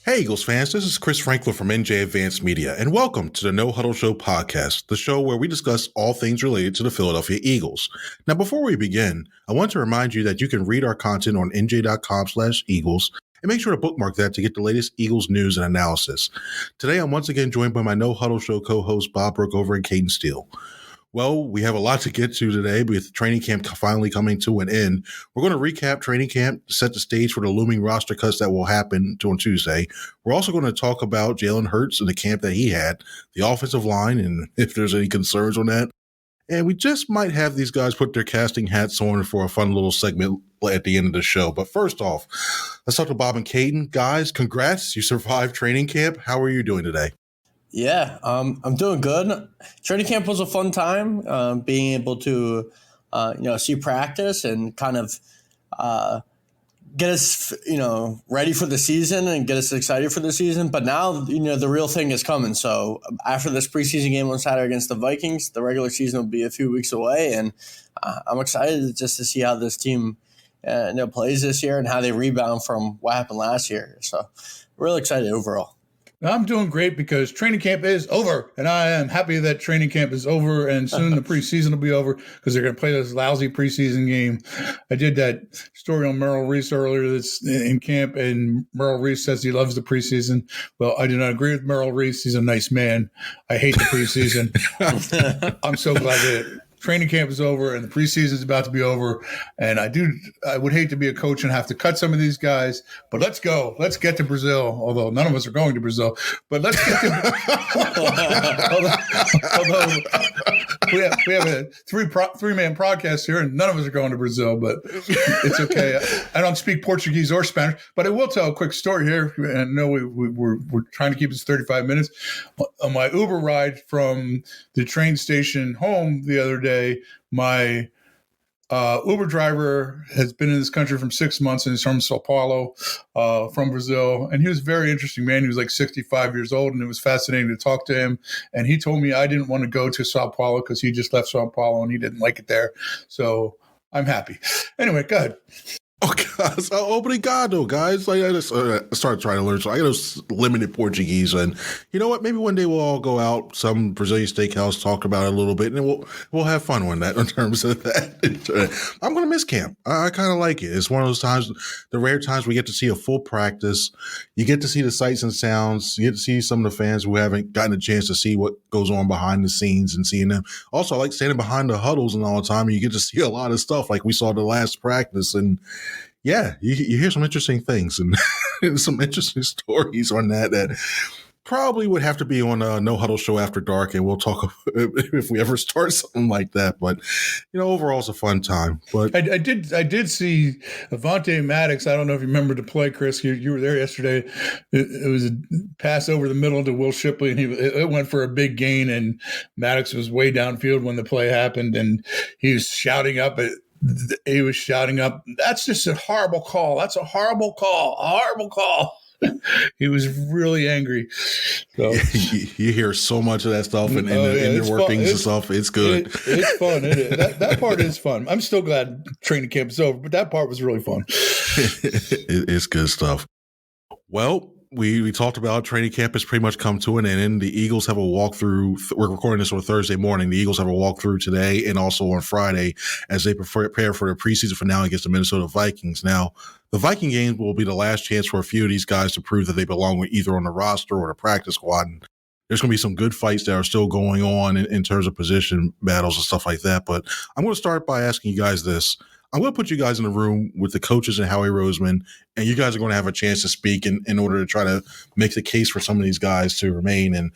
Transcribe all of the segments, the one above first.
Hey, Eagles fans, this is Chris Franklin from NJ Advanced Media, and welcome to the No-Huddle Show podcast, the show where we discuss all things related to the Philadelphia Eagles. Now, before we begin, I want to remind you that you can read our content on NJ.com/Eagles, and make sure to bookmark that to get the latest Eagles news and analysis. Today, I'm once again joined by my No-Huddle Show co-hosts Bob Brookover and Cayden Steele. Well, we have a lot to get to today with training camp finally coming to an end. We're going to recap training camp, set the stage for the looming roster cuts that will happen on Tuesday. We're also going to talk about Jalen Hurts and the camp that he had, the offensive line, and if there's any concerns on that. And we just might have these guys put their casting hats on for a fun little segment at the end of the show. But first off, let's talk to Bob and Cayden. Guys, congrats. You survived training camp. How are you doing today? Yeah, I'm doing good. Training camp was a fun time, being able to, see practice and kind of get us, ready for the season and get us excited for the season. But now, the real thing is coming. So after this preseason game on Saturday against the Vikings, the regular season will be a few weeks away. And I'm excited just to see how this team plays this year and how they rebound from what happened last year. So really excited overall. I'm doing great because training camp is over, and I am happy that training camp is over, and soon the preseason will be over because they're going to play this lousy preseason game. I did that story on Merrill Reese earlier this in camp, and Merrill Reese says he loves the preseason. Well, I do not agree with Merrill Reese. He's a nice man. I hate the preseason. I'm so glad that training camp is over and the preseason is about to be over. And I would hate to be a coach and have to cut some of these guys, but let's go. Let's get to Brazil. Although none of us are going to Brazil, but let's get to although we have a three-man podcast here and none of us are going to Brazil, but it's okay. I don't speak Portuguese or Spanish, but I will tell a quick story here. And I know we're trying to keep this 35 minutes. On my Uber ride from the train station home the other day, my Uber driver has been in this country from 6 months, and he's from Sao Paulo, from Brazil. And he was a very interesting man. He was like 65 years old, and it was fascinating to talk to him. And he told me I didn't want to go to Sao Paulo because he just left Sao Paulo and he didn't like it there. So I'm happy. Anyway, go ahead. Oh, guys, obrigado, guys. I just started trying to learn. So I got limited Portuguese. And you know what? Maybe one day we'll all go out, some Brazilian steakhouse, talk about it a little bit, and we'll have fun on that in terms of that. I'm going to miss camp. I kind of like it. It's one of those times, the rare times we get to see a full practice. You get to see the sights and sounds. You get to see some of the fans who haven't gotten a chance to see what goes on behind the scenes and seeing them. Also, I like standing behind the huddles and all the time, and you get to see a lot of stuff like we saw the last practice. And yeah, you hear some interesting things and some interesting stories on that probably would have to be on a No-Huddle Show after dark, and we'll talk if we ever start something like that. But, overall it's a fun time. But I did see Avante Maddox. I don't know if you remember the play, Chris. You were there yesterday. It was a pass over the middle to Will Shipley, and it went for a big gain, and Maddox was way downfield when the play happened, and he was shouting up that's just a horrible call. That's a horrible call. A horrible call. He was really angry. So, you hear so much of that stuff and the workings and stuff. It's good. It's fun. That part is fun. I'm still glad training camp is over, but that part was really fun. It's good stuff. Well, we talked about training camp has pretty much come to an end. The Eagles have a walkthrough. We're recording this on Thursday morning. The Eagles have a walkthrough today and also on Friday as they prepare for the preseason finale against the Minnesota Vikings. Now, the Viking game will be the last chance for a few of these guys to prove that they belong either on the roster or the practice squad. And there's going to be some good fights that are still going on in terms of position battles and stuff like that. But I'm going to start by asking you guys this. I'm going to put you guys in a room with the coaches and Howie Roseman, and you guys are going to have a chance to speak in order to try to make the case for some of these guys to remain. And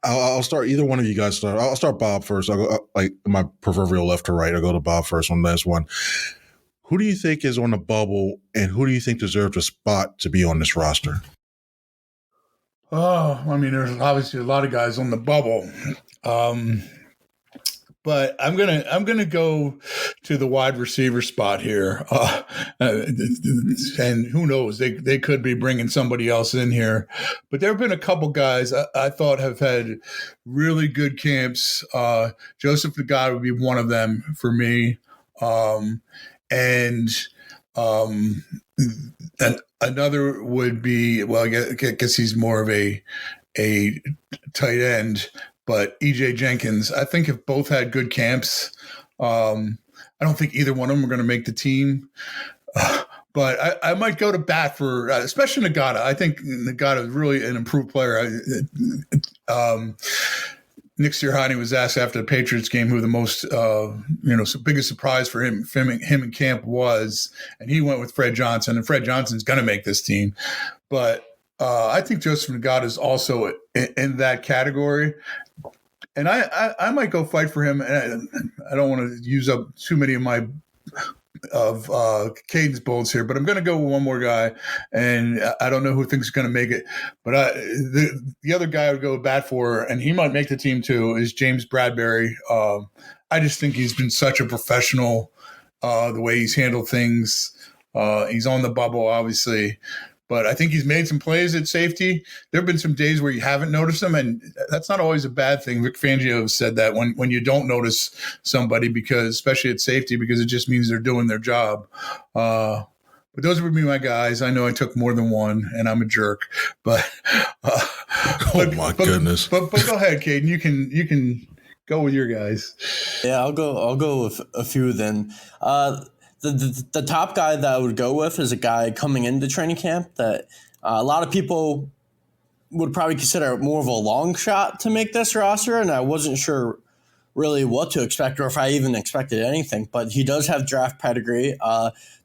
I'll start either one of you guys. Start. I'll start Bob first. I'll go like my proverbial left to right. I'll go to Bob first on this one. Who do you think is on the bubble, and who do you think deserves a spot to be on this roster? Oh, I mean, there's obviously a lot of guys on the bubble. But I'm gonna go to the wide receiver spot here, and who knows? They could be bringing somebody else in here, but there have been a couple guys I thought have had really good camps. Joseph the guy would be one of them for me, and and another would be, well, I guess he's more of a tight end, but EJ Jenkins. I think if both had good camps, I don't think either one of them are going to make the team. But I might go to bat for, especially Nagata. I think Nagata is really an improved player. Nick Sirianni was asked after the Patriots game who the most, biggest surprise for him in camp was, and he went with Fred Johnson. And Fred Johnson's going to make this team, but I think Joseph Nagata is also in that category. And I might go fight for him. And I don't want to use up too many of Cayden's bullets here, but I'm going to go with one more guy, and I don't know who thinks is going to make it, but the other guy I would go bat for, and he might make the team too, is James Bradbury. I just think he's been such a professional, the way he's handled things. He's on the bubble, obviously, but I think he's made some plays at safety. There have been some days where you haven't noticed him, and that's not always a bad thing. Vic Fangio said that when you don't notice somebody, because especially at safety, because it just means they're doing their job. But those would be my guys. I know I took more than one, and I'm a jerk. But goodness! But go ahead, Cayden. You can go with your guys. Yeah, I'll go with a few then. The top guy that I would go with is a guy coming into training camp that a lot of people would probably consider more of a long shot to make this roster, and I wasn't sure really what to expect or if I even expected anything, but he does have draft pedigree.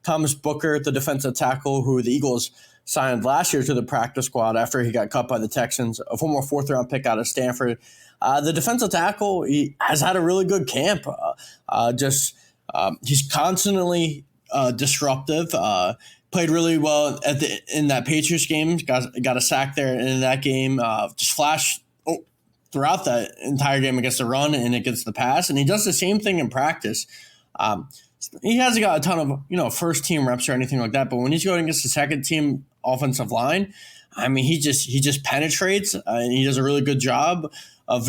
Thomas Booker, the defensive tackle who the Eagles signed last year to the practice squad after he got cut by the Texans, a former fourth-round pick out of Stanford. The defensive tackle, he has had a really good camp. He's constantly disruptive. Played really well in that Patriots game. Got a sack there in that game. Just flashed throughout that entire game against the run and against the pass. And he does the same thing in practice. He hasn't got a ton of first team reps or anything like that. But when he's going against the second team offensive line, I mean, he just penetrates and he does a really good job of,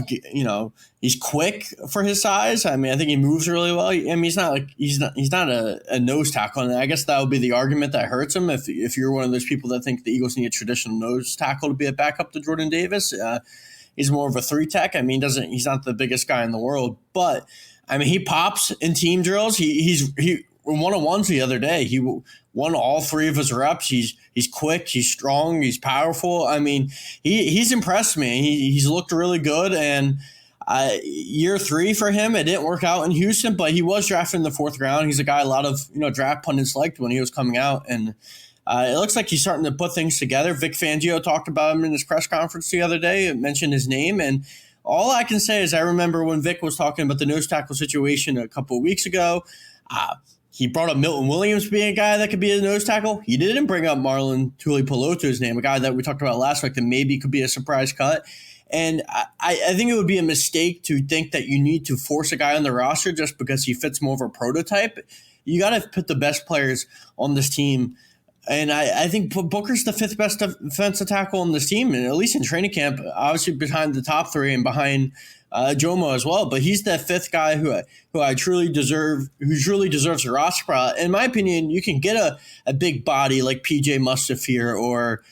he's quick for his size. I mean, I think he moves really well. I mean, he's not a nose tackle. And I guess that would be the argument that hurts him. If you're one of those people that think the Eagles need a traditional nose tackle to be a backup to Jordan Davis, he's more of a 3-tech. I mean, he's not the biggest guy in the world, but I mean, he pops in team drills. He one-on-ones the other day. He won all 3 of his reps. He's quick. He's strong. He's powerful. I mean, he's impressed me. He's looked really good. And year 3 for him, it didn't work out in Houston, but he was drafted in the 4th round. He's a guy a lot of draft pundits liked when he was coming out, and it looks like he's starting to put things together. Vic Fangio talked about him in his press conference the other day. It mentioned his name, and all I can say is I remember when Vic was talking about the nose tackle situation a couple of weeks ago. He brought up Milton Williams being a guy that could be a nose tackle. He didn't bring up Marlon Tuipulotu's name, a guy that we talked about last week that maybe could be a surprise cut. And I think it would be a mistake to think that you need to force a guy on the roster just because he fits more of a prototype. You got to put the best players on this team. And I think Booker's the 5th best defensive tackle on this team, and at least in training camp, obviously behind the top 3 and behind Jomo as well. But he's that 5th guy who truly deserves a roster spot. In my opinion, you can get a big body like PJ Mustafir, or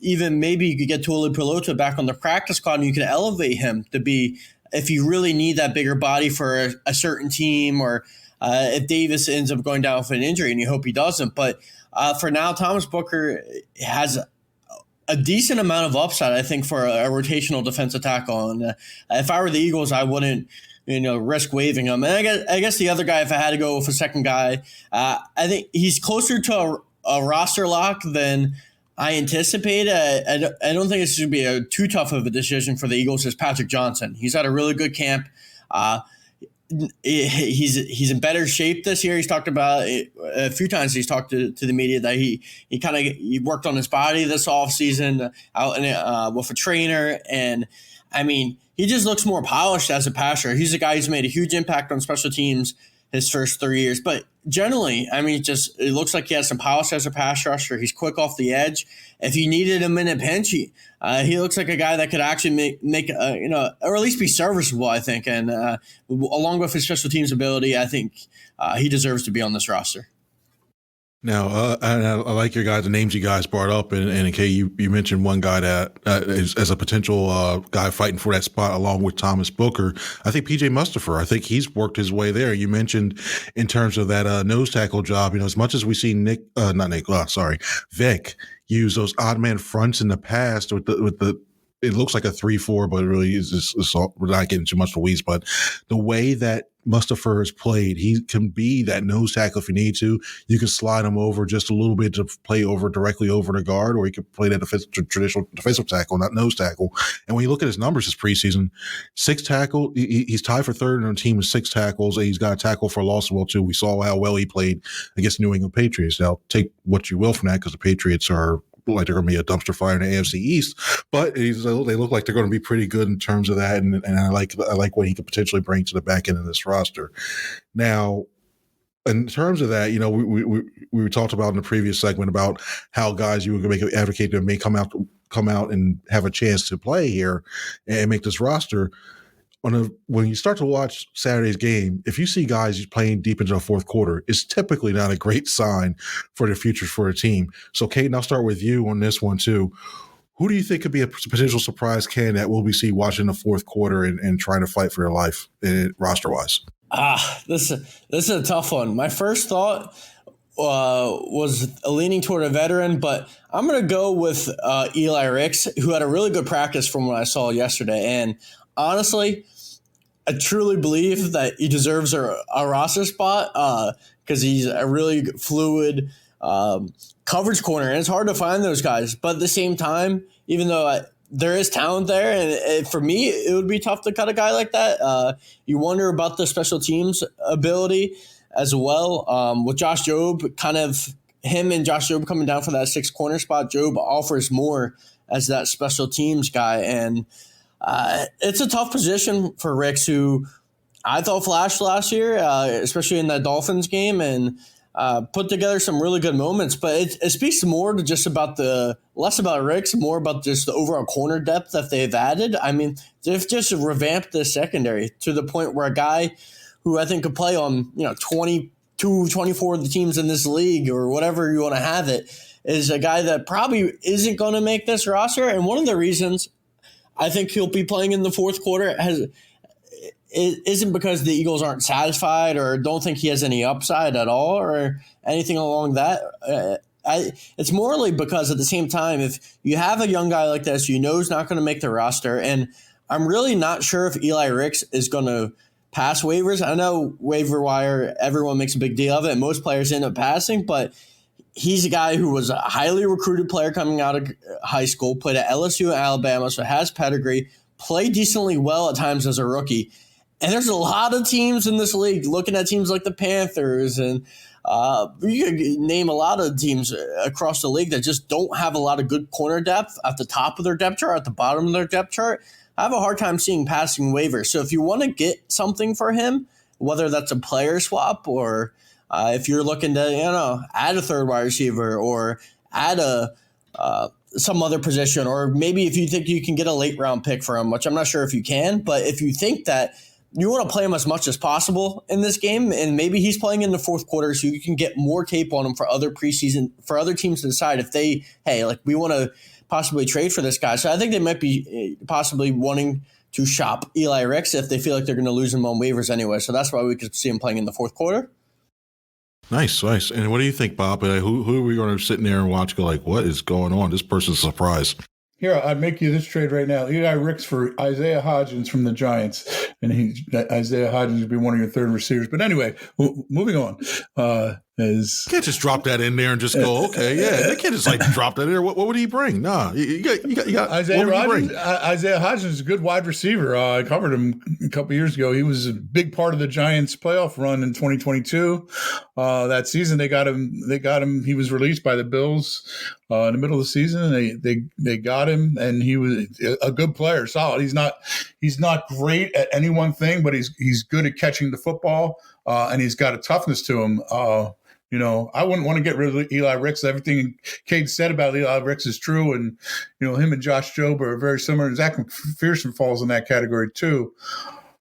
even maybe you could get Tuipulotu back on the practice squad, and you can elevate him to be, if you really need that bigger body for a certain team, or if Davis ends up going down with an injury, and you hope he doesn't. But for now, Thomas Booker has a decent amount of upside, I think, for a rotational defensive tackle. And if I were the Eagles, I wouldn't, risk waiving him. And I guess the other guy, if I had to go with a second guy, I think he's closer to a roster lock than I anticipate. I don't think this should be too tough of a decision for the Eagles. Is Patrick Johnson. He's had a really good camp. He's in better shape this year. He's talked about it a few times. He's talked to the media that he worked on his body this offseason out with a trainer, and I mean, he just looks more polished as a passer. He's a guy who's made a huge impact on special teams his first 3 years, but generally, I mean, it looks like he has some polish as a pass rusher. He's quick off the edge. If you needed him in a pinch, he looks like a guy that could actually make or at least be serviceable, I think. And along with his special teams ability, I think he deserves to be on this roster. Now, I like your guys, the names you guys brought up, and Kay, you mentioned one guy that is as a potential guy fighting for that spot along with Thomas Booker. I think PJ Mustipher, I think he's worked his way there. You mentioned in terms of that nose tackle job, as much as we see Vic use those odd man fronts in the past with the it looks like a 3-4, but it really is just, we're not getting too much to weeds, but the way that Mustipher is played, he can be that nose tackle if you need to. You can slide him over just a little bit to play directly over the guard, or you can play that traditional defensive tackle, not nose tackle. And when you look at his numbers this preseason, 6 tackle, he's tied for third on the team with 6 tackles, and he's got a tackle for a loss as well too. We saw how well he played against New England Patriots. Now, take what you will from that, because the Patriots are like they're going to be a dumpster fire in the AFC East, but they look like they're going to be pretty good in terms of that, and I like what he could potentially bring to the back end of this roster. Now, in terms of that, we talked about in the previous segment about how guys you would make an advocate that may come out and have a chance to play here and make this roster. When you start to watch Saturday's game, if you see guys playing deep into the fourth quarter, it's typically not a great sign for the future for a team. So, Cayden, I'll start with you on this one too. Who do you think could be a potential surprise candidate will we see watching the fourth quarter and trying to fight for their life roster-wise? This is a tough one. My first thought was leaning toward a veteran, but I'm going to go with Eli Ricks, who had a really good practice from what I saw yesterday. And honestly, I truly believe that he deserves a roster spot because he's a really fluid coverage corner, and it's hard to find those guys. But at the same time, even though there is talent there, and for me, it would be tough to cut a guy like that. You wonder about the special teams ability as well. With Josh Jobe, him and Josh Jobe coming down for that 6th corner spot, Jobe offers more as that special teams guy, and it's a tough position for Ricks, who I thought flashed last year, especially in that Dolphins game, and put together some really good moments. But it speaks more to just about less about Ricks, more about just the overall corner depth that they've added. I mean, they've just revamped the secondary to the point where a guy who I think could play on 22, 24 of the teams in this league, or whatever you want to have it, is a guy that probably isn't going to make this roster. And one of the reasons I think he'll be playing in the fourth quarter isn't because the Eagles aren't satisfied or don't think he has any upside at all or anything along that. It's morally because at the same time, if you have a young guy like this, he's not going to make the roster. And I'm really not sure if Eli Ricks is going to pass waivers. I know waiver wire, everyone makes a big deal of it, and most players end up passing, but he's a guy who was a highly recruited player coming out of high school, played at LSU and Alabama, so has pedigree, played decently well at times as a rookie. And there's a lot of teams in this league, looking at teams like the Panthers, and you could name a lot of teams across the league that just don't have a lot of good corner depth at the top of their depth chart, at the bottom of their depth chart. I have a hard time seeing passing waivers. So if you want to get something for him, whether that's a player swap or if you're looking to, add a third wide receiver or add some other position, or maybe if you think you can get a late round pick for him, which I'm not sure if you can, but if you think that you want to play him as much as possible in this game, and maybe he's playing in the fourth quarter so you can get more tape on him for other preseason, for other teams to decide if we want to possibly trade for this guy. So I think they might be possibly wanting to shop Eli Ricks if they feel like they're going to lose him on waivers anyway. So that's why we could see him playing in the fourth quarter. Nice. And what do you think, Bob? Who are we going to sit in there and watch? Go like, what is going on? This person's a surprise. Here, I'd make you this trade right now. Eli Ricks for Isaiah Hodgins from the Giants. And Isaiah Hodgins would be one of your third receivers. But anyway, moving on. You can't just drop that in there and just go, okay, yeah. They can't just drop that in there. What would he bring? Nah, you got Isaiah Hodgins is a good wide receiver. I covered him a couple years ago. He was a big part of the Giants' playoff run in 2022. That season, they got him. He was released by the Bills in the middle of the season. They got him, and he was a good player, solid. He's not great at any one thing, but he's good at catching the football, and he's got a toughness to him. I wouldn't want to get rid of Eli Ricks. Everything Cade said about Eli Ricks is true, and him and Josh Jobe are very similar. Zach McPherson falls in that category too.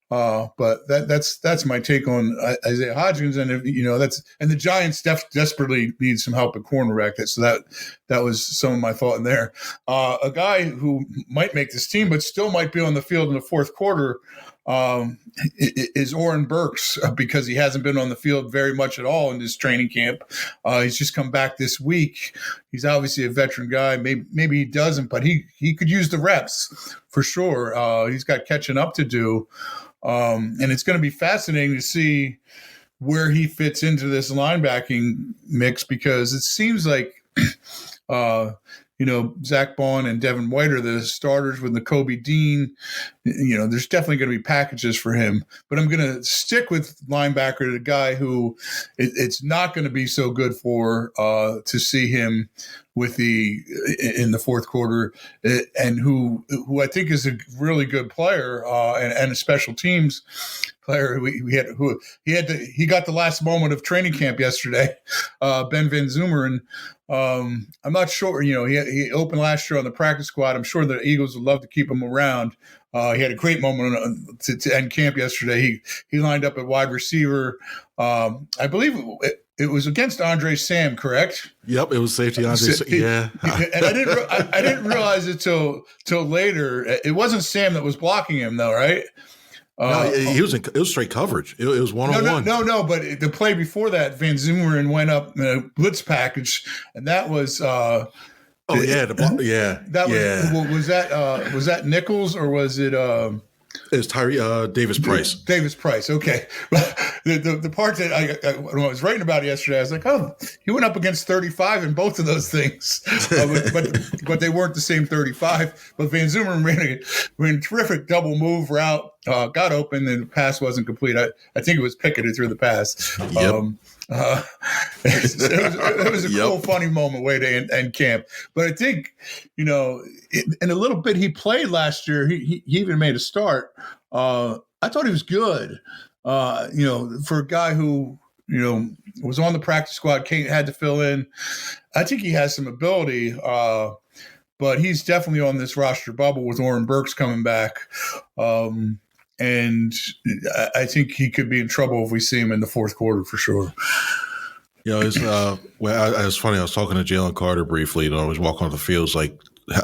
But that's my take on Isaiah Hodgins, and the Giants desperately need some help at cornerback. So that was some of my thought in there. A guy who might make this team, but still might be on the field in the fourth quarter, is Oren Burks, because he hasn't been on the field very much at all in this training camp. He's just come back this week. He's obviously a veteran guy. Maybe he doesn't, but he could use the reps for sure. He's got catching up to do. And it's going to be fascinating to see where he fits into this linebacking mix, because it seems like, Zach Bond and Devin White are the starters with Nakobe Dean. There's definitely going to be packages for him. But I'm going to stick with linebacker, the guy who it's not going to be so good for to see him in the fourth quarter, and who I think is a really good player and a special teams player. He got the last moment of training camp yesterday, Ben Van Zumeren. I'm not sure. He opened last year on the practice squad. I'm sure the Eagles would love to keep him around. He had a great moment to end camp yesterday. He lined up at wide receiver. I believe it was against Andre Sam, correct? Yep, it was safety Andre Sam. Yeah, and I didn't realize it till later. It wasn't Sam that was blocking him, though, right? No, it was straight coverage. It was one-on-one. No. But the play before that, Van Zumeren went up in a blitz package, and that was. Was that Nichols, or was it? It was Tyree Davis Price. Davis Price. Okay. the part that when I was writing about it yesterday, I was like, oh, he went up against 35 in both of those things, but they weren't the same 35. But Van Zumeren ran a terrific double move route, got open, and the pass wasn't complete. I think it was picketed through the pass. Yep. It was a cool, funny moment way to end camp. But I think, in a little bit he played last year, he even made a start. I thought he was good. For a guy who, was on the practice squad, had to fill in. I think he has some ability, but he's definitely on this roster bubble with Oren Burks coming back. And I think he could be in trouble if we see him in the fourth quarter for sure. It's funny. I was talking to Jalen Carter briefly. I was walking off the field. Like, I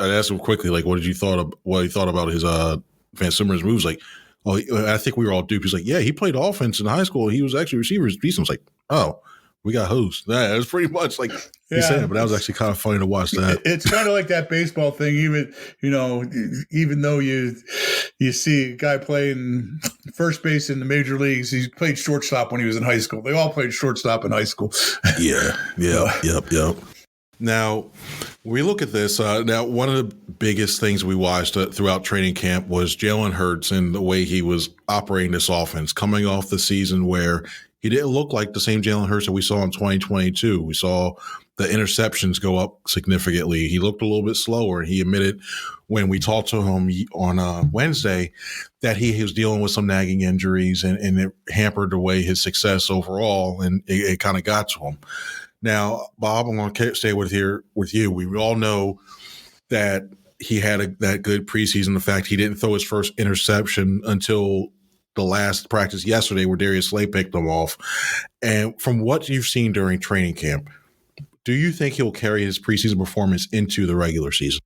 asked him quickly, like, what he thought about his Van Zumeren moves? Like, I think we were all duped. He's like, yeah, he played offense in high school. He was actually receivers decent. I was like, oh, we got hosed. That was pretty much like he said, but that was actually kind of funny to watch that. It's kind of like that baseball thing. Even though you see a guy playing first base in the major leagues, he played shortstop when he was in high school. They all played shortstop in high school. Yep. Now, we look at this. Now, one of the biggest things we watched throughout training camp was Jalen Hurts and the way he was operating this offense, coming off the season where he didn't look like the same Jalen Hurts that we saw in 2022. We saw the interceptions go up significantly. He looked a little bit slower. He admitted when we talked to him on Wednesday that he was dealing with some nagging injuries, and it hampered away his success overall, and it kind of got to him. Now, Bob, I'm going to stay with you. We all know that he had that good preseason. The fact he didn't throw his first interception until the last practice yesterday where Darius Slay picked him off. And from what you've seen during training camp, do you think he'll carry his preseason performance into the regular season?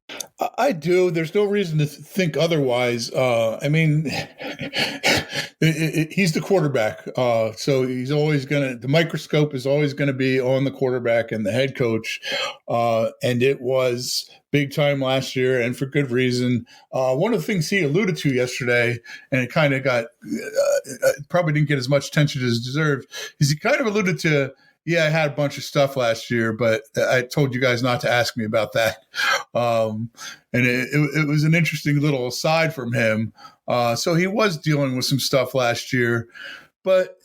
I do. There's no reason to think otherwise. He's the quarterback. So he's always the microscope is always going to be on the quarterback and the head coach. And it was big time last year, and for good reason. One of the things he alluded to yesterday, and it kind of got probably didn't get as much attention as it deserved, is he kind of alluded to, yeah, I had a bunch of stuff last year, but I told you guys not to ask me about that. And it was an interesting little aside from him. So he was dealing with some stuff last year. But,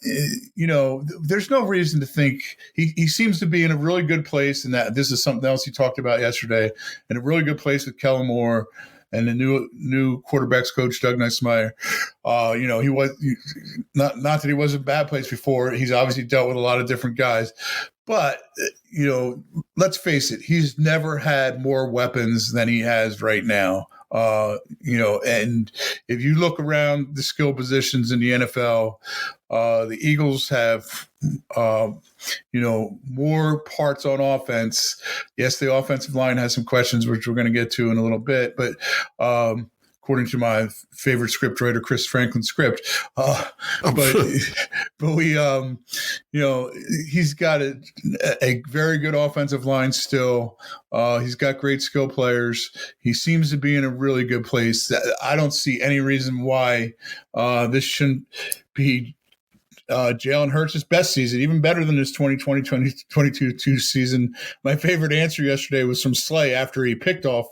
there's no reason to think he seems to be in a really good place, and that this is something else he talked about yesterday, in a really good place with Kellen Moore and the new quarterbacks coach, Doug Nussmeier. He was not that he was in a bad place before. He's obviously dealt with a lot of different guys. But, let's face it, he's never had more weapons than he has right now. And if you look around the skill positions in the NFL, the Eagles have, more parts on offense. Yes, the offensive line has some questions, which we're going to get to in a little bit, but according to my favorite script writer, Chris Franklin's script. But we, he's got a very good offensive line still. He's got great skill players. He seems to be in a really good place. I don't see any reason why this shouldn't be Jalen Hurts' best season, even better than his 2020-2022 season. My favorite answer yesterday was from Slay after he picked off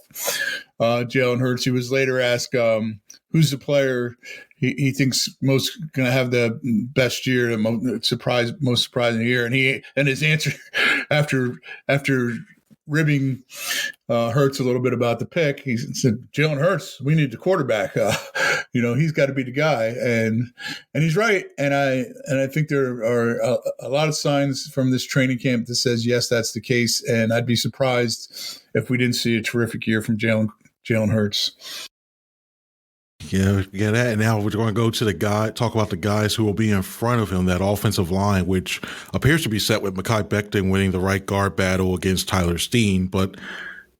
Jalen Hurts. He was later asked who's the player he thinks most going to have the best year, the most surprising year, and his answer after ribbing Hurts a little bit about the pick, he said, Jalen Hurts, we need the quarterback. He's got to be the guy, and he's right. And I think there are a lot of signs from this training camp that says yes, that's the case. And I'd be surprised if we didn't see a terrific year from Jalen Hurts. Yeah, that. And now we're going to go to talk about the guys who will be in front of him, that offensive line, which appears to be set with Mekhi Becton winning the right guard battle against Tyler Steen. But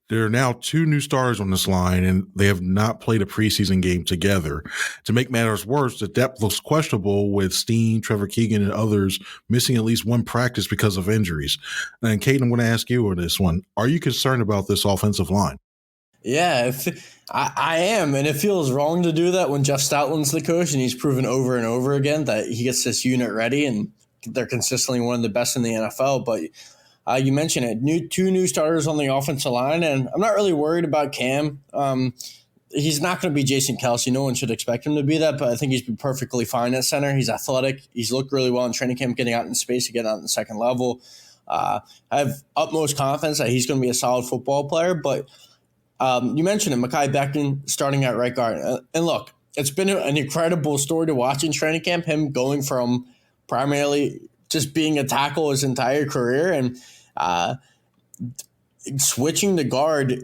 there are now two new starters on this line, and they have not played a preseason game together. To make matters worse, the depth looks questionable with Steen, Trevor Keegan, and others missing at least one practice because of injuries. And Cayden, I'm going to ask you on this one. Are you concerned about this offensive line? Yeah, I am, and it feels wrong to do that when Jeff Stoutland's the coach, and he's proven over and over again that he gets this unit ready, and they're consistently one of the best in the NFL. But you mentioned it, two new starters on the offensive line, and I'm not really worried about Cam. He's not going to be Jason Kelce. No one should expect him to be that, but I think he's been perfectly fine at center. He's athletic. He's looked really well in training camp, getting out in space to get out in the second level. I have utmost confidence that he's going to be a solid football player, but you mentioned it, Mekhi Becton starting at right guard. And look, it's been an incredible story to watch in training camp, him going from primarily just being a tackle his entire career and switching to guard,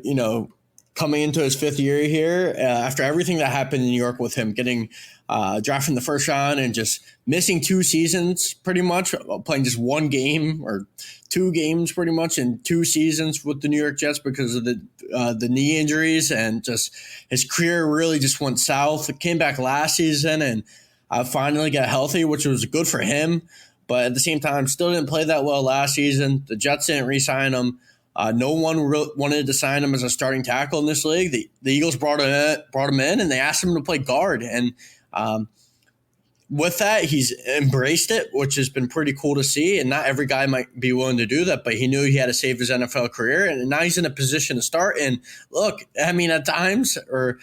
coming into his fifth year here after everything that happened in New York with him getting drafted in the first round and just missing 2 seasons pretty much, playing just one game or 2 games pretty much in 2 seasons with the New York Jets because of the knee injuries, and just his career really just went south. It came back last season and finally got healthy, which was good for him. But at the same time, still didn't play that well last season. The Jets didn't re-sign him. No one wanted to sign him as a starting tackle in this league. The Eagles brought him in, and they asked him to play guard. And with that, he's embraced it, which has been pretty cool to see. And not every guy might be willing to do that, but he knew he had to save his NFL career. And now he's in a position to start. And look, I mean, at times, or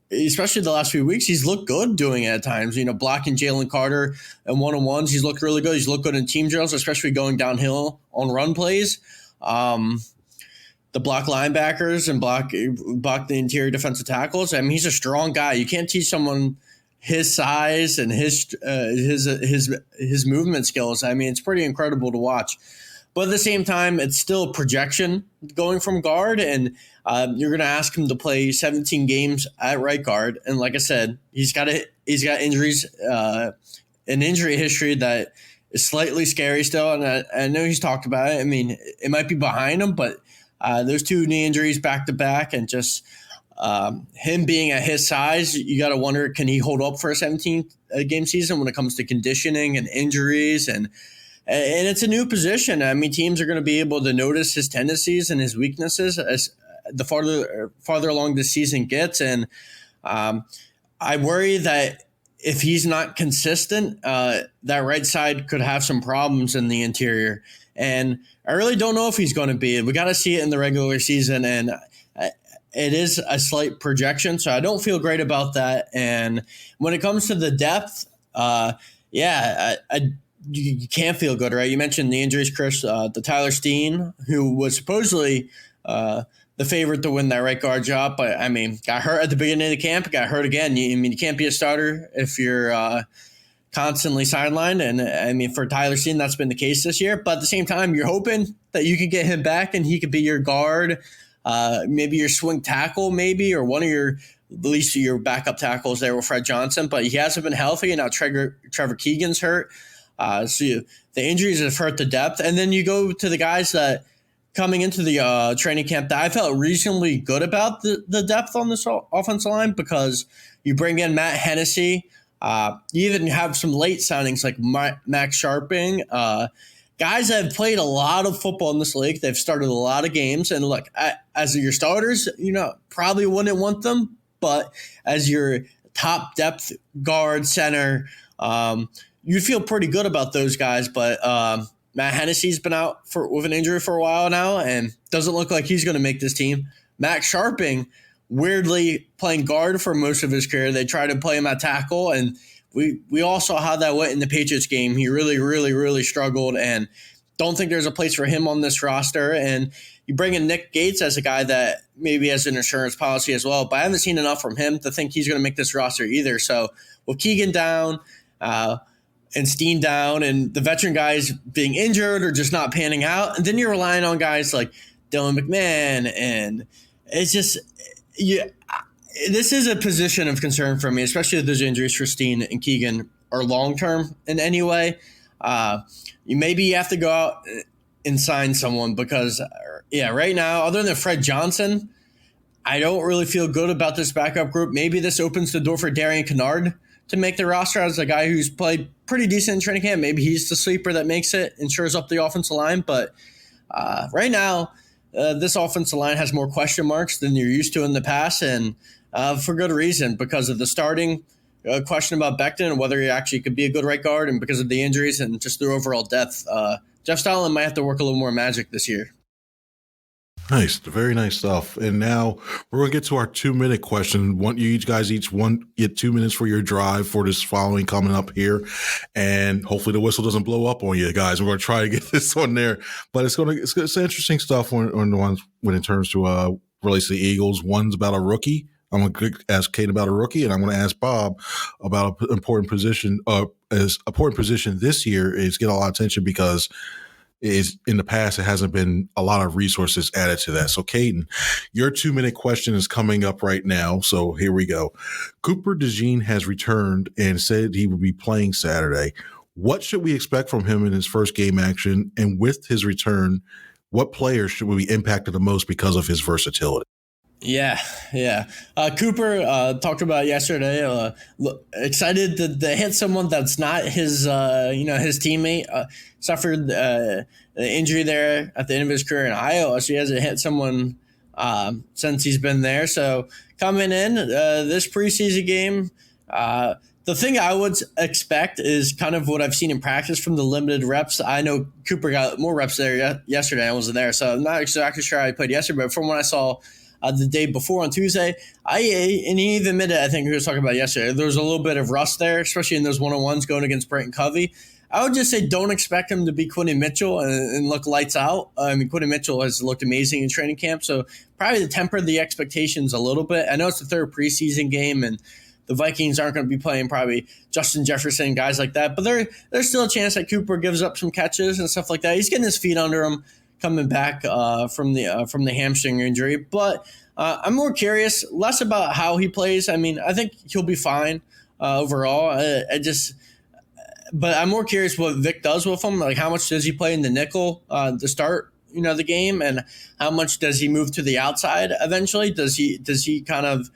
especially the last few weeks, he's looked good doing it at times. Blocking Jalen Carter and one-on-ones, he's looked really good. He's looked good in team drills, especially going downhill on run plays. The block linebackers and block the interior defensive tackles. I mean, he's a strong guy. You can't teach someone his size and his movement skills. I mean, it's pretty incredible to watch. But at the same time, it's still projection going from guard, and you're going to ask him to play 17 games at right guard. And like I said, he's got injuries, an injury history that is slightly scary still. And I know he's talked about it. I mean, it might be behind him, but there's 2 knee injuries back to back, and just him being at his size, you got to wonder, can he hold up for a 17-game season when it comes to conditioning and injuries? And it's a new position. I mean, teams are going to be able to notice his tendencies and his weaknesses as the farther along the season gets. And I worry that if he's not consistent, that right side could have some problems in the interior. And I really don't know if he's going to be. We got to see it in the regular season, and it is a slight projection, so I don't feel great about that. And when it comes to the depth, you can't feel good, right? You mentioned the injuries, Chris. The Tyler Steen, who was supposedly the favorite to win that right guard job, but I mean, got hurt at the beginning of the camp, got hurt again. You can't be a starter if you're constantly sidelined. And I mean, for Tyler Steen, that's been the case this year. But at the same time, you're hoping that you can get him back and he could be your guard maybe your swing tackle, maybe, or one of your at least your backup tackles there with Fred Johnson, but he hasn't been healthy, and now Trevor Keegan's hurt. The injuries have hurt the depth. And then you go to the guys that coming into the training camp that I felt reasonably good about the depth on this offensive line, because you bring in Matt Hennessy. You even have some late signings like Max Sharping, guys that have played a lot of football in this league. They've started a lot of games. And look, as your starters, probably wouldn't want them. But as your top depth guard, center, you feel pretty good about those guys. But Matt Hennessy's been out with an injury for a while now and doesn't look like he's going to make this team. Max Sharping, weirdly playing guard for most of his career. They tried to play him at tackle, and we all saw how that went in the Patriots game. He really, really, really struggled, and don't think there's a place for him on this roster. And you bring in Nick Gates as a guy that maybe has an insurance policy as well, but I haven't seen enough from him to think he's going to make this roster either. So with Keegan down and Steen down and the veteran guys being injured or just not panning out, and then you're relying on guys like Dylan McMahon, and it's just this is a position of concern for me, especially if those injuries for Steen and Keegan are long-term in any way. Maybe you have to go out and sign someone because, right now, other than Fred Johnson, I don't really feel good about this backup group. Maybe this opens the door for Darian Kennard to make the roster as a guy who's played pretty decent in training camp. Maybe he's the sleeper that makes it and shores up the offensive line. But right now, this offensive line has more question marks than you're used to in the past, and for good reason, because of the starting question about Becton and whether he actually could be a good right guard, and because of the injuries and just their overall depth. Jeff Stoutland might have to work a little more magic this year. Nice. Very nice stuff. And now we're going to get to our 2-minute question. You guys each get 2 minutes for your drive for this following coming up here. And hopefully the whistle doesn't blow up on you guys. We're going to try to get this on there, but it's interesting stuff on the ones when it turns to relates to the Eagles. One's about a rookie. I'm going to ask Cayden about a rookie, and I'm going to ask Bob about an important position. As important position this year is getting a lot of attention because in the past, it hasn't been a lot of resources added to that. So, Cayden, your 2-minute question is coming up right now. So here we go. Cooper DeJean has returned and said he will be playing Saturday. What should we expect from him in his first game action? And with his return, what players should we be impacted the most because of his versatility? Yeah. Cooper talked about yesterday. Excited to hit someone that's not his, his teammate. Suffered the injury there at the end of his career in Iowa, so he hasn't hit someone since he's been there. So coming in this preseason game, the thing I would expect is kind of what I've seen in practice from the limited reps. I know Cooper got more reps there yesterday. I wasn't there, so I'm not exactly sure how he played yesterday. But from what I saw the day before on Tuesday, and he even admitted, I think he was talking about yesterday, there was a little bit of rust there, especially in those one-on-ones going against Brenton Covey. I would just say don't expect him to be Quentin Mitchell and look lights out. I mean, Quentin Mitchell has looked amazing in training camp, so probably to temper the expectations a little bit. I know it's the third preseason game, and the Vikings aren't going to be playing probably Justin Jefferson, guys like that, but there's still a chance that Cooper gives up some catches and stuff like that. He's getting his feet under him coming back from the hamstring injury, but I'm more curious, less about how he plays. I mean, I think he'll be fine overall. But I'm more curious what Vic does with him. Like, how much does he play in the nickel to start, the game, and how much does he move to the outside eventually? Does he kind of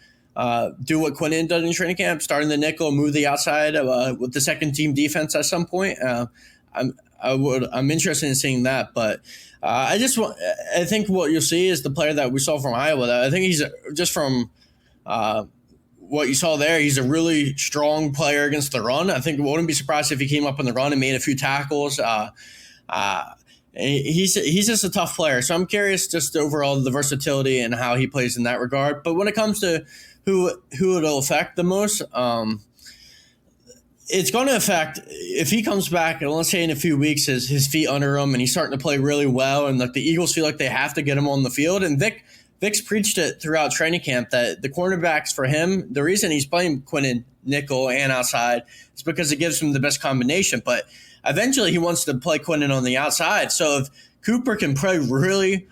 do what Quentin does in training camp, start in the nickel and move the outside with the second team defense at some point? I'm interested in seeing that, but I think what you'll see is the player that we saw from Iowa. I think he's just from what you saw there, he's a really strong player against the run. I think I wouldn't be surprised if he came up in the run and made a few tackles. He's just a tough player. So I'm curious just overall the versatility and how he plays in that regard. But when it comes to who it'll affect the most, it's going to affect if he comes back, and let's say in a few weeks, his feet under him and he's starting to play really well, and like the Eagles feel like they have to get him on the field. And Vic's preached it throughout training camp that the cornerbacks for him, the reason he's playing Quentin nickel and outside is because it gives him the best combination. But eventually he wants to play Quentin on the outside. So if Cooper can play really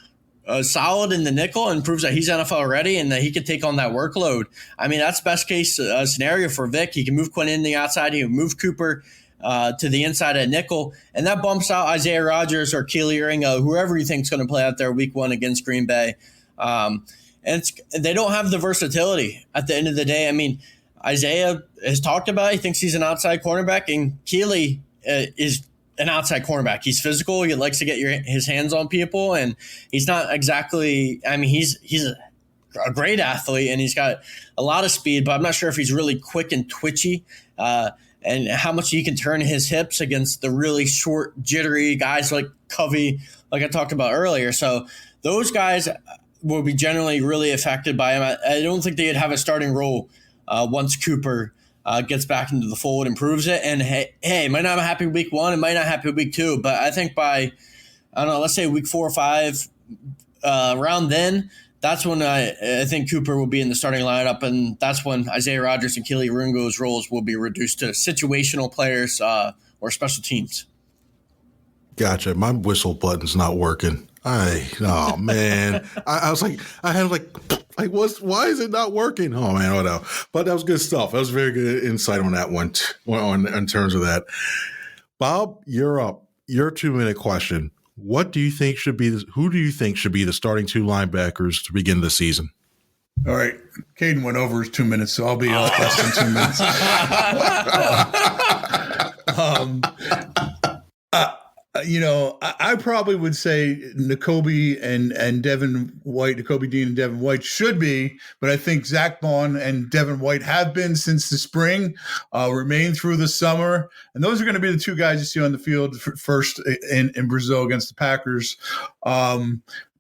solid in the nickel and proves that he's NFL ready and that he can take on that workload. I mean, that's best case scenario for Vic. He can move Quinn in the outside. He can move Cooper to the inside at nickel, and that bumps out Isaiah Rodgers or Keely Ringo, whoever you think is going to play out there week 1 against Green Bay. And they don't have the versatility at the end of the day. I mean, Isaiah has talked about it. He thinks he's an outside cornerback, and Keely is an outside cornerback. He's physical. He likes to get his hands on people, and he's not exactly – I mean, he's a great athlete, and he's got a lot of speed, but I'm not sure if he's really quick and twitchy and how much he can turn his hips against the really short, jittery guys like Covey, like I talked about earlier. So those guys will be generally really affected by him. I don't think they'd have a starting role once Cooper gets back into the fold and proves it. And hey, might not be happy week 1, it might not happy week 2, but I think by, I don't know, let's say week 4 or 5, around then, that's when I think Cooper will be in the starting lineup, and that's when Isaiah Rodgers and Keely Ringo's roles will be reduced to situational players or special teams. Gotcha. My whistle button's not working. Oh man, I was like, I had why is it not working? Oh man, oh no. But that was good stuff. That was very good insight on that one, in terms of that. Bob, you're up. Your 2-minute question. Who do you think should be the starting 2 linebackers to begin the season? All right. Cayden went over his 2 minutes, so I'll be less than 2 minutes. I probably would say Nakobe and Devin White, Nakobe Dean and Devin White should be, but I think Zach Bond and Devin White have been since the spring, remain through the summer. And those are going to be the 2 guys you see on the field first in Brazil against the Packers.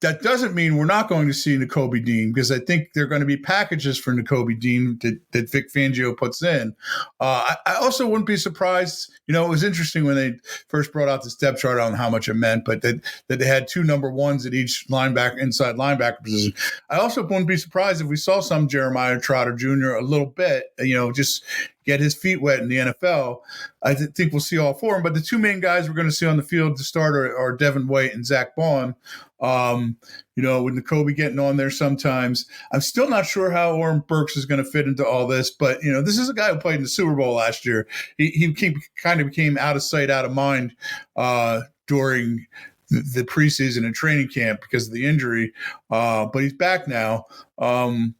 That doesn't mean we're not going to see Nakobe Dean, because I think there are going to be packages for Nakobe Dean that Vic Fangio puts in. I also wouldn't be surprised. It was interesting when they first brought out this depth chart on how much it meant, but that they had 2 number 1s at each inside linebacker position. I also wouldn't be surprised if we saw some Jeremiah Trotter Jr. a little bit, just get his feet wet in the NFL. I think we'll see all 4 of them. But the 2 main guys we're going to see on the field to start are Devin White and Zach Bond. With Nakobe getting on there sometimes. I'm still not sure how Oren Burks is going to fit into all this, but this is a guy who played in the Super Bowl last year. He kind of became out of sight, out of mind during the preseason and training camp because of the injury, but he's back now. I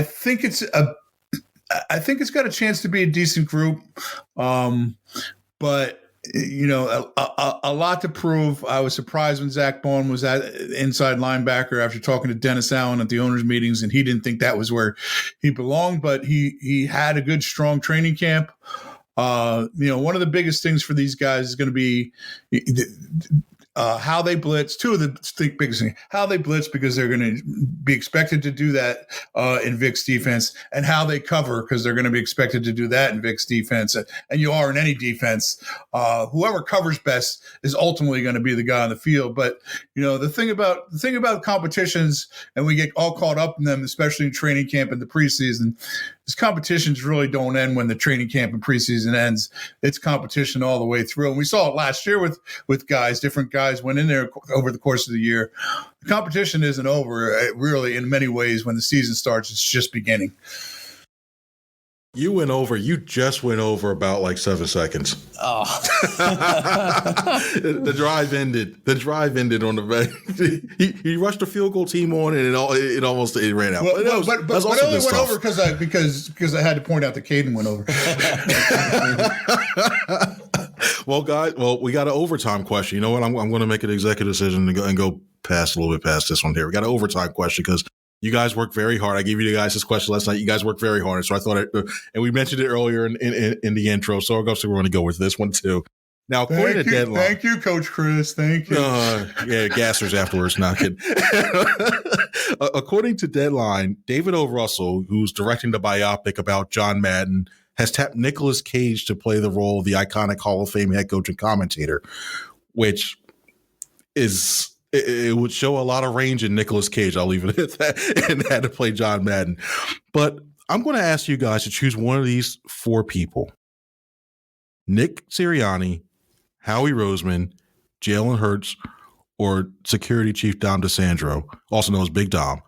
think it's got a chance to be a decent group, but a lot to prove. I was surprised when Zach Bond was at inside linebacker after talking to Dennis Allen at the owners' meetings, and he didn't think that was where he belonged, but he had a good, strong training camp. One of the biggest things for these guys is going to be how they blitz. 2 of the biggest things: how they blitz, because they're going to be expected to do that in Vic's defense, and how they cover, because they're going to be expected to do that in Vic's defense. And you are in any defense. Whoever covers best is ultimately going to be the guy on the field. But the thing about competitions, and we get all caught up in them, especially in training camp and the preseason. These competitions really don't end when the training camp and preseason ends. It's competition all the way through. And we saw it last year with guys. Different guys went in there over the course of the year. The competition isn't over, really, in many ways. When the season starts, it's just beginning. You just went over about like 7 seconds. Oh. The drive ended on the he rushed the field goal team on, and it almost ran out. Well, but I only went over because I had to point out that Cayden went over. Well, guys, we got an overtime question. You know what? I'm going to make an executive decision and go past a little bit past this one here. We got an overtime question because you guys work very hard. I gave you guys this question last night. You guys work very hard. So I thought, and we mentioned it earlier in the intro. So we're going to go with this one too. Now, according to Deadline. Thank you, Coach Chris. Thank you. Yeah, gassers afterwards. Not kidding. According to Deadline, David O. Russell, who's directing the biopic about John Madden, has tapped Nicolas Cage to play the role of the iconic Hall of Fame head coach and commentator, which is. It would show a lot of range in Nicolas Cage. I'll leave it at that, and had to play John Madden. But I'm going to ask you guys to choose one of these 4 people: Nick Sirianni, Howie Roseman, Jalen Hurts, or security chief Dom DeSandro, also known as Big Dom.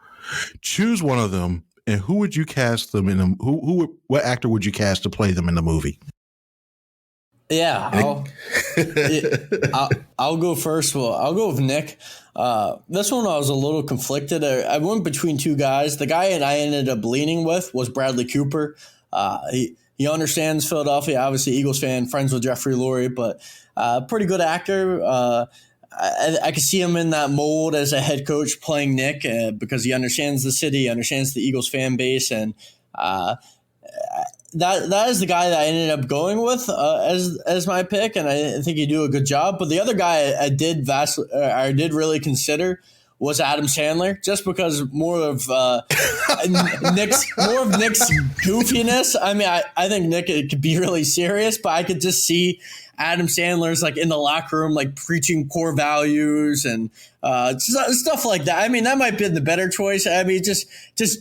Choose one of them, and who would you cast them in? What actor would you cast to play them in the movie? Yeah, I'll go first. Well, I'll go with Nick. This one I was a little conflicted. I went between two guys. The guy that I ended up leaning with was Bradley Cooper. He understands Philadelphia, obviously Eagles fan, friends with Jeffrey Lurie, but pretty good actor. I could see him in that mold as a head coach playing Nick because he understands the city, understands the Eagles fan base, and that is the guy that I ended up going with as my pick, and I think he do a good job. But the other guy I did really consider was Adam Sandler, just because more of Nick's goofiness. I mean, I think Nick could be really serious, but I could just see Adam Sandler's like in the locker room, like preaching core values and stuff like that. I mean, that might be the better choice. I mean, just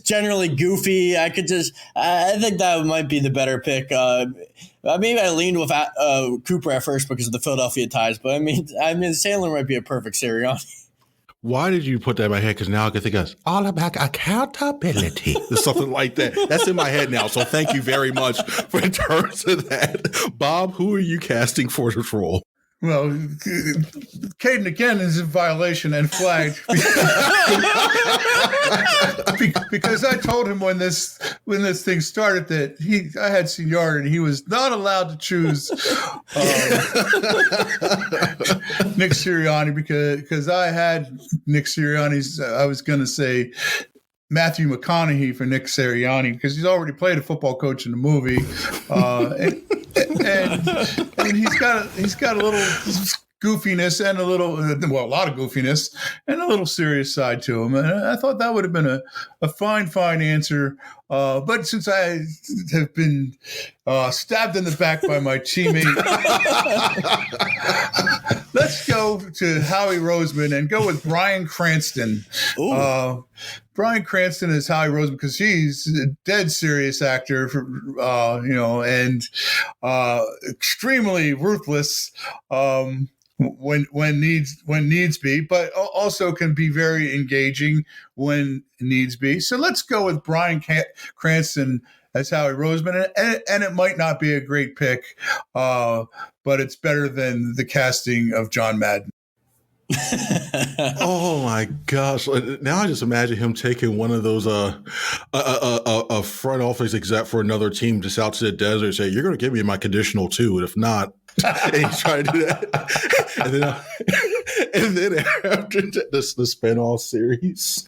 generally goofy. I think that might be the better pick. Maybe I leaned with Cooper at first because of the Philadelphia ties, but I mean, Sandler might be a perfect Sirianni. Why did you put that in my head? Because now I can think of all about accountability or something like that. That's in my head now. So thank you very much for in terms of that. Bob, who are you casting for this role? Well, Cayden again is in violation and flagged because I told him when this thing started that I had seniority and he was not allowed to choose Nick Sirianni because I had Nick Sirianni's. I was going to say Matthew McConaughey for Nick Sirianni because he's already played a football coach in the movie, and he's got a little goofiness and a lot of goofiness and a little serious side to him. And I thought that would have been a fine answer. But since I have been stabbed in the back by my teammate, let's go to Howie Roseman and go with Bryan Cranston. Bryan Cranston is Howie Roseman because he's a dead serious actor, and extremely ruthless when needs be, but also can be very engaging when needs be. So let's go with Bryan Cranston as Howie Roseman, and it might not be a great pick, but it's better than the casting of John Madden. Oh my gosh! Now I just imagine him taking one of those a front office exec for another team just out to the desert and say, "You're going to give me my conditional too, and if not," and he's trying to do that, and then after the spinoff series.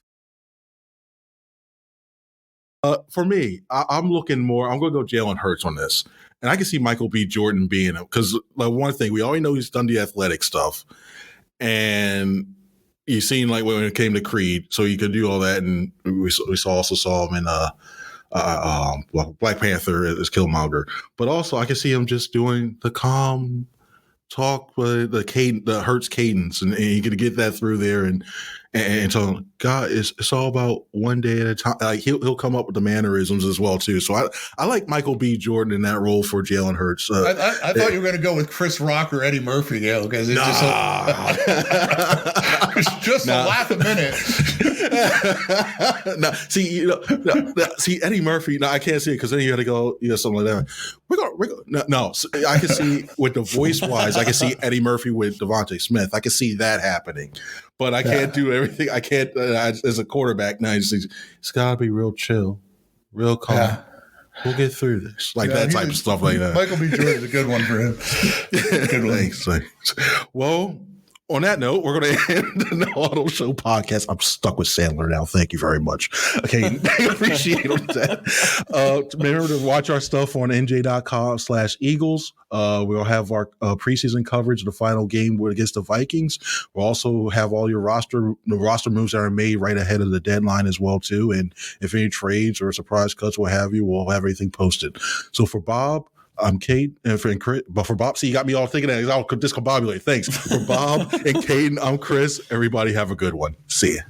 For me, I'm looking more. I'm going to go Jalen Hurts on this, and I can see Michael B. Jordan being him because, like, one thing we already know he's done the athletic stuff. And you seen like when it came to Creed, so you could do all that, and we also saw him in Black Panther as Killmonger. But also, I can see him just doing the calm talk with the Hurts cadence, and you can get that through there, and so God, it's all about one day at a time. Like he'll come up with the mannerisms as well too. So I like Michael B. Jordan in that role for Jalen Hurts. I thought you were going to go with Chris Rock or Eddie Murphy, because it's just a laugh a minute. No, see Eddie Murphy. No, I can't see it because then you got to go, something like that. We're going. No, I can see with the voice wise. I can see Eddie Murphy with Devontae Smith. I can see that happening. But I can't do everything. I can't as a quarterback now. It's got to be real chill, real calm. Yeah. We'll get through this, that type of stuff like that. Michael B. Jordan is a good one for him. Good one. Thanks. Well, on that note, we're going to end the No-Huddle Show podcast. I'm stuck with Sandler now. Thank you very much. Okay, I appreciate that. Remember to watch our stuff on NJ.com/Eagles. We'll have our preseason coverage of the final game against the Vikings. We'll also have all your roster moves that are made right ahead of the deadline as well too. And if any trades or surprise cuts, what have you, we'll have everything posted. So for Bob, I'm Kate, and Chris. But for Bob, see, you got me all thinking that I'll discombobulate. Thanks. For Bob and Cayden, I'm Chris. Everybody have a good one. See ya.